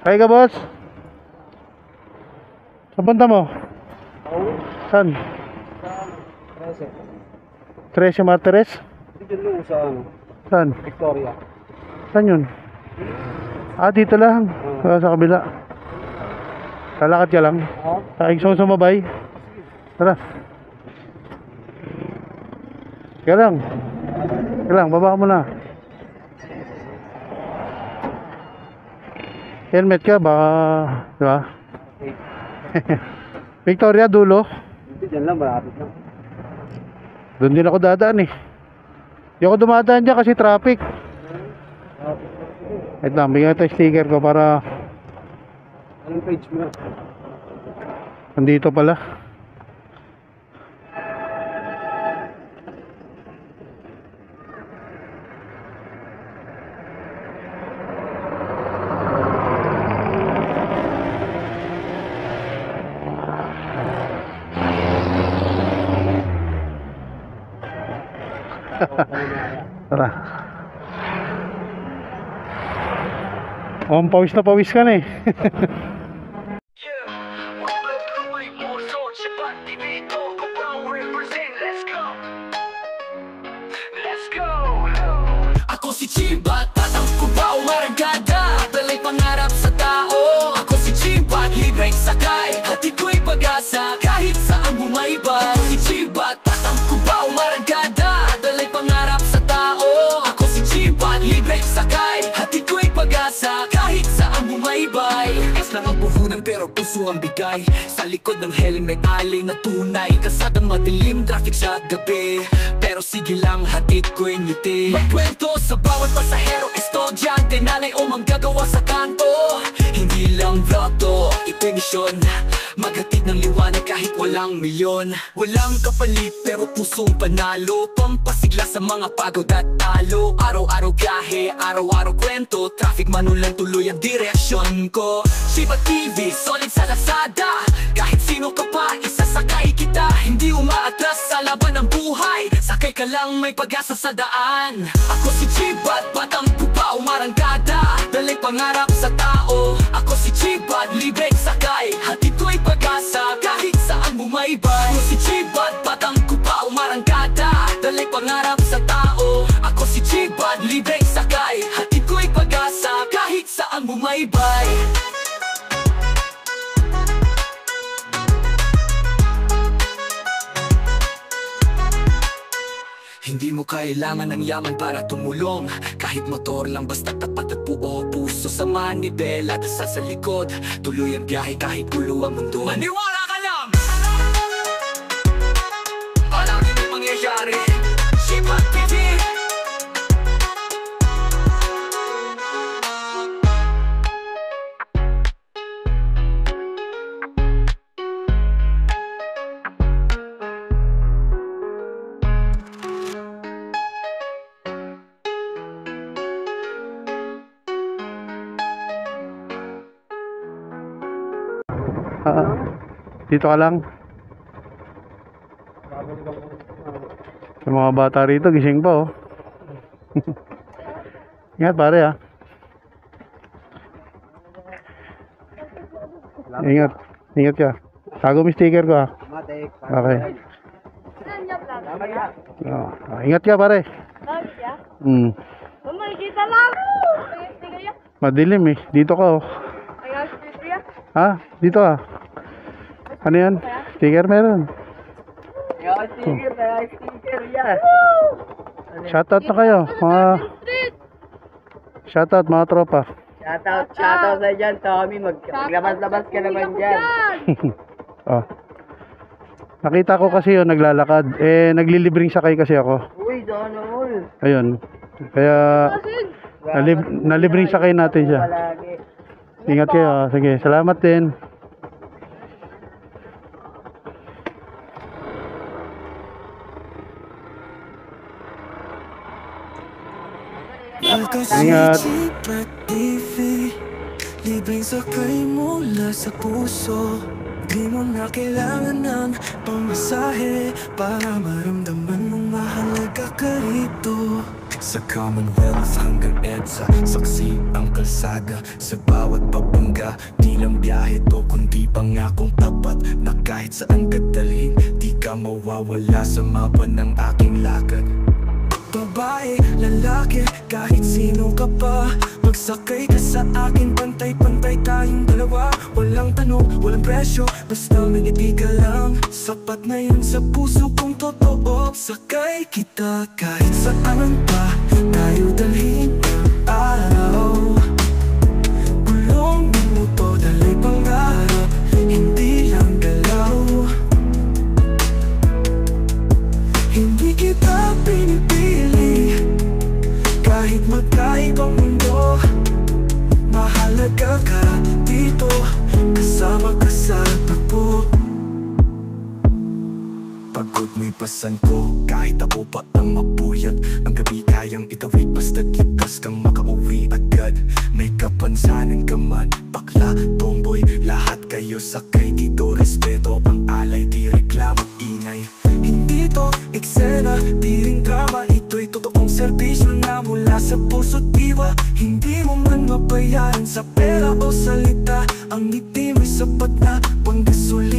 Kaya ka, boss? Saan punta mo? Saan? 13 Martires? Dito sa ano? Saan? Victoria. Saan yun? Ah, dito lang. Sa kabila. Lalakad ka lang. Sa sumabay. Tara. Kaya lang, baba mo na. Helmet ka, baka, diba? Victoria, dulo. Diyan lang, malapit lang. Doon din ako dadaan eh. Di ako dumadaan dyan kasi traffic. Ito lang, bigyan ito yung sticker ko para... Anong page mo? Nandito pala. Tara. Pawis na pawis ka na eh. Ako si Chimbat, tatangkubaw maragada, dalay pangarap sa tao. Ako si Chimbat, libreng sakay, hatid ko'y pag-asa kahit saan bumaybay. Ako si Chimbat, tatangkubaw maragada, dalay pangarap sa tao. Ako si Chimbat, libreng sakay, hatid ko'y pag-asa kahit saan bumaybay. Es lang ang puhunan pero puso ang bigay, sa likod ng helmet alay na tunay. Kasadang madilim, traffic sa gabi, pero sige lang, hatid ko'y ngiti. Magkwento sa bawat pasahero, estudyante, nanay o manggagawa sa kanto. Hindi lang vlog to, ito'y misyon, maghatid ng liwanag kahit walang milyon. Walang kapalit pero pusong panalo, pampasigla sa mga pagod at talo. Araw-araw biyahe, araw-araw kwento, traffic manulan tuloy ang direksyon ko. Shiba TV, solid sa Lazada, kahit sino ka pa, isasakay kita. Hindi umaatras sa laban ng buhay, sakay ka lang, may pag-asa sa daan. Ako si Chibat, batang pupa, umarangkada, dalay pangarap sa tao. Ako si Chibat, libreng sakay, hatid ko'y pag-asa kahit saan bumaybay. Ako si Chibat, batang pupa, umarangkada, dalay pangarap sa tao. Ako si Chibat, libreng sakay, hatid ko'y pag-asa kahit saan bumaybay. Hindi mo kailangan ng yaman para tumulong, kahit motor lang basta tapat at buo puso sa manibela at sa likod. Tuloy ang biyahe kahit gulo ang mundo. Maniwala ka lang! Walang hindi mangyayari. Shibat TV. Dito ka lang. Yung mga bata rito gising pa oh. Ingat pare ah. Ingat ka. Tago mo sticker ko ah. Okay. Ingat ka pare. Makikita lang ako. Madilim eh. Dito ka oh. Ha? Dito ah. Ano yan? Sticker meron. Sticker yan. Shoutout na kayo mga shoutout mga tropa. Shoutout sa dyan, Tommy. Maglabas-labas ka naman dyan. Oh. Nakita ko kasi yun, naglalakad. Eh, naglilibring sakay kasi ako. Uy, sana all. Ayun. Kaya, nalibring sakay natin siya. Ingat kayo. Sige, salamat din. Ingat. Libreng sakay mula sa puso, di mo na kailangan ng pamasahe para maramdaman mong mahalaga ka rito. Sa Commonwealth hanggang EDSA, saksi ang kalsada sa bawat pagbangga. mahalaga. Di lang biyahe to, kundi pangakong tapat na kahit saan ka dalhin, di ka mawawala sa mapa ng aking lakad. Babae, lalaki, kahit sino ka pa, magsakay ka sa akin, pantay-pantay tayong dalawa. Walang tanong, walang presyo, basta maniti ka lang. Sapat na yun sa puso kong totoo. Sakay kita kahit saan pa tayo dalhin ng araw. Bulong mo to, daloy pangarap, hindi lang galaw. Hindi kita pinipili, kahit magkaibang mundo. Mahalaga ka dito, kasama ka sa tagpo. Pagod mo'y pasan ko, kahit ako pa ang mapuyat. Ang gabi kayang itawid, basta kitas kang makauwi agad. May kapansanan ka man, bakla, tomboy, lahat kayo sakay dito. Respeto ang alay, di reklamo, ingay. Hindi to eksena, di rin drama, ito'y totoong serbisyo na mula sa puso't diwa. Hindi mo man mabayaran sa pera o salita, ang ngiti mo'y sapat na panggasolina.